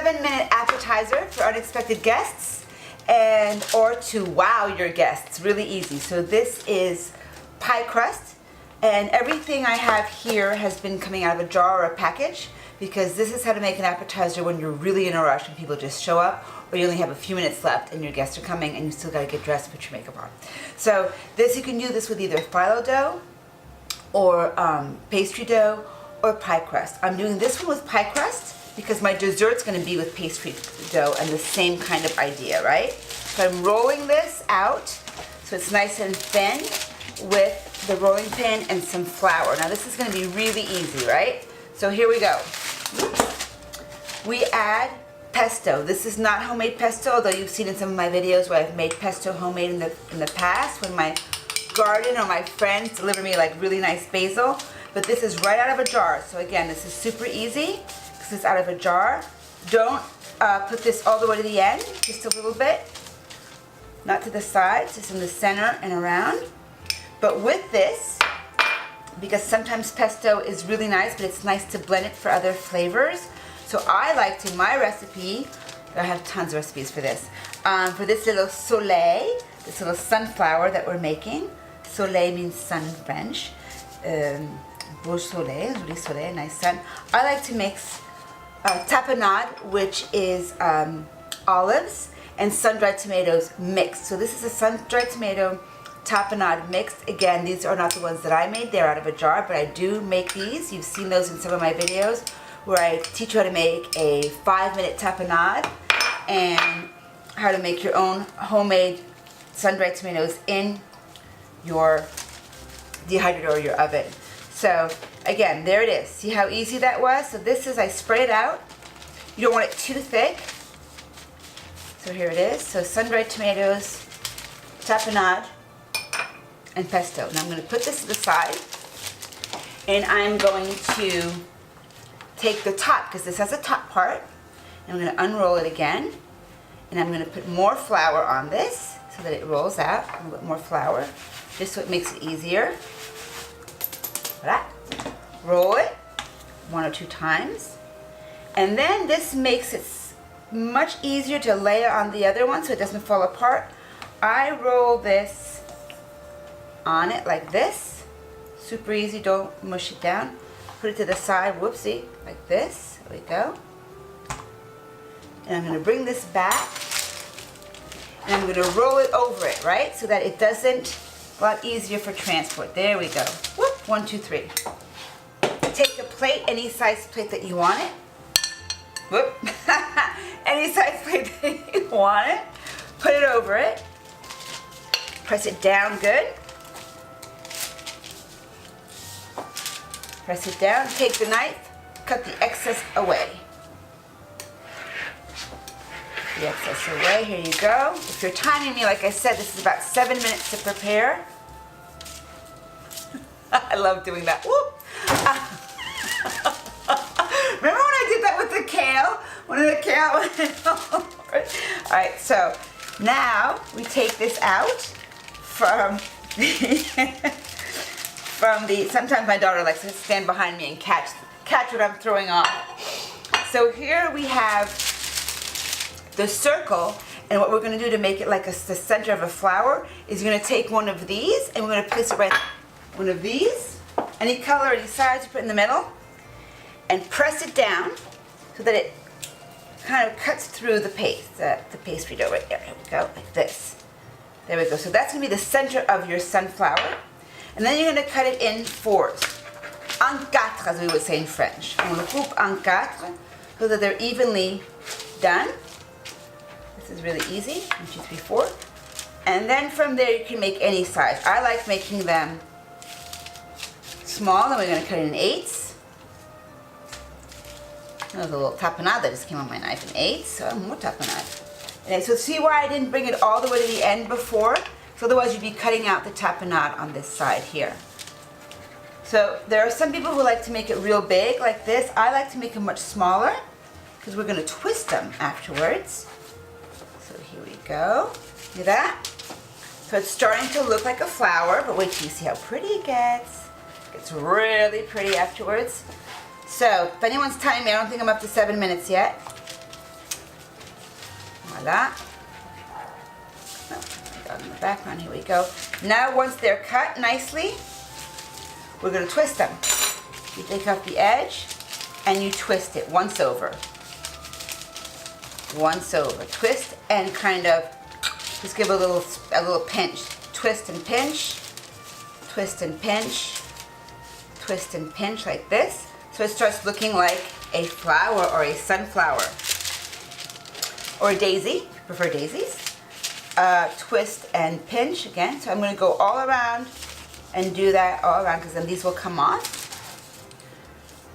7-minute appetizer for unexpected guests and or to wow your guests. Really easy. So this is pie crust, and everything I have here has been coming out of a jar or a package, because this is how to make an appetizer when you're really in a rush and people just show up, or you only have a few minutes left and your guests are coming and you still got to get dressed, put your makeup on. So this, you can do this with either phyllo dough or pastry dough or pie crust. I'm doing this one with pie crust because my dessert's going to be with pastry dough, and the same kind of idea, right? So I'm rolling this out so it's nice and thin with the rolling pin and some flour. Now this is going to be really easy, right? So here we go. We add pesto. This is not homemade pesto, although you've seen in some of my videos where I've made pesto homemade in the past when my garden or my friends deliver me like really nice basil. But this is right out of a jar. So again, this is super easy because it's out of a jar. Don't put this all the way to the end, just a little bit. Not to the sides, just in the center and around. But with this, because sometimes pesto is really nice, but it's nice to blend it for other flavors. So I like to, my recipe, I have tons of recipes for this little soleil, this little sunflower that we're making. Soleil means sun in French. Beau soleil, joli soleil, nice sun. I like to mix tapenade, which is olives, and sun-dried tomatoes mixed. So this is a sun-dried tomato tapenade mixed. Again, these are not the ones that I made, they're out of a jar, but I do make these. You've seen those in some of my videos where I teach you how to make a 5-minute tapenade and how to make your own homemade sun-dried tomatoes in your dehydrator or your oven. So again, there it is. See how easy that was? So this is, I spread it out. You don't want it too thick. So here it is. So sun-dried tomatoes, tapenade, and pesto. Now I'm going to put this to the side, and I'm going to take the top, because this has a top part, and I'm going to unroll it again, and I'm going to put more flour on this so that it rolls out. A little bit more flour, just so it makes it easier. Voila. Roll it 1 or 2 times, and then this makes it much easier to layer on the other one so it doesn't fall apart. I roll this on it like this. Super easy, don't mush it down. Put it to the side, whoopsie, like this. There we go. And I'm going to bring this back, and I'm going to roll it over it, right? So that it doesn't, a lot easier for transport. There we go. Whoop, 1, 2, 3. Take a plate, any size plate that you want it. Whoop. Any size plate that you want it. Put it over it. Press it down good. Press it down. Take the knife. Cut the excess away. The excess away. Here you go. If you're timing me, like I said, this is about 7 minutes to prepare. I love doing that. Whoop. Remember when I did that with the kale? When the kale went over it? Alright, so now we take this out from the, sometimes my daughter likes to stand behind me and catch what I'm throwing off. So here we have the circle, and what we're going to do to make it like the center of a flower is you're going to take one of these and we're going to place it right, one of these, any color, any size, you put in the middle, and press it down so that it kind of cuts through the paste, the pastry dough right there. Here we go, like this. There we go. So that's going to be the center of your sunflower. And then you're going to cut it in 4s. En quatre, as we would say in French. On le coupe en quatre, so that they're evenly done. This is really easy. 1, 2, 3, 4. And then from there you can make any size. I like making them small, then we're going to cut it in 8s. There's a little tapenade that just came on my knife in 8s, so more tapenade. And so see why I didn't bring it all the way to the end before? So otherwise you'd be cutting out the tapenade on this side here. So there are some people who like to make it real big like this. I like to make them much smaller because we're going to twist them afterwards. So here we go. See that? So it's starting to look like a flower, but wait till you see how pretty it gets. It gets really pretty afterwards. So if anyone's timing me, I don't think I'm up to 7 minutes yet. that. Oh, in the background, here we go. Now once they're cut nicely, we're going to twist them. You take off the edge and you twist it once over. Once over. Twist and kind of just give a little pinch. Twist and pinch. Twist and pinch. Twist and pinch like this. So it starts looking like a flower or a sunflower. Or a daisy, if you prefer daisies. Twist and pinch again. So I'm going to go all around and do that all around because then these will come off.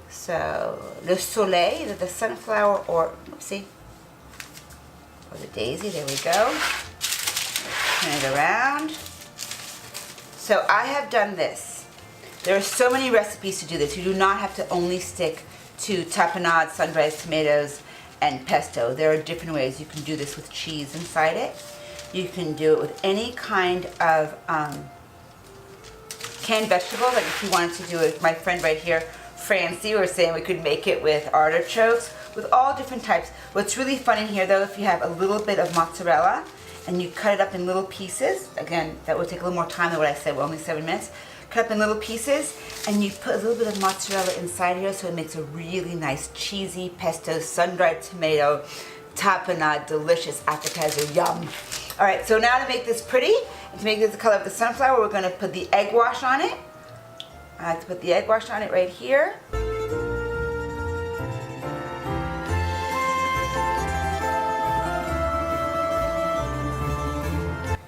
So the Soleil, the sunflower, or oopsie, or the daisy, there we go. Turn it around. So I have done this. There are so many recipes to do this. You do not have to only stick to tapenade, sun-dried tomatoes, and pesto. There are different ways. You can do this with cheese inside it. You can do it with any kind of canned vegetable. Like if you wanted to do it, my friend right here, Francie, was saying we could make it with artichokes, with all different types. What's really fun in here though, if you have a little bit of mozzarella and you cut it up in little pieces, again, that would take a little more time than what I said, well, only 7 minutes. Cut up in little pieces and you put a little bit of mozzarella inside here so it makes a really nice cheesy pesto, sun-dried tomato, tapenade, delicious appetizer, yum. All right, so now to make this pretty, and to make this the color of the sunflower, we're gonna put the egg wash on it. I like to put the egg wash on it right here.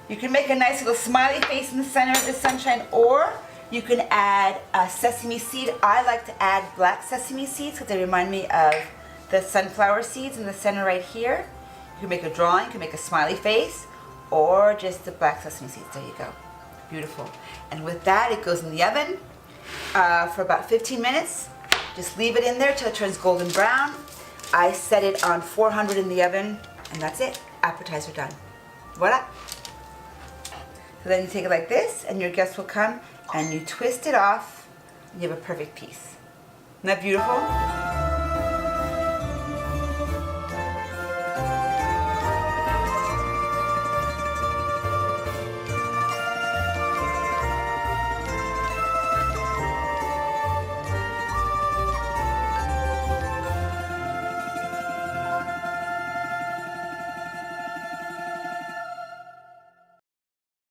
You can make a nice little smiley face in the center of the sunshine, or you can add a sesame seed. I like to add black sesame seeds because they remind me of the sunflower seeds in the center right here. You can make a drawing, you can make a smiley face, or just the black sesame seeds. There you go. Beautiful. And with that, it goes in the oven for about 15 minutes. Just leave it in there till it turns golden brown. I set it on 400 in the oven, and that's it. Appetizer done. Voila. So then you take it like this, and your guest will come, and you twist it off, and you have a perfect piece. Isn't that beautiful?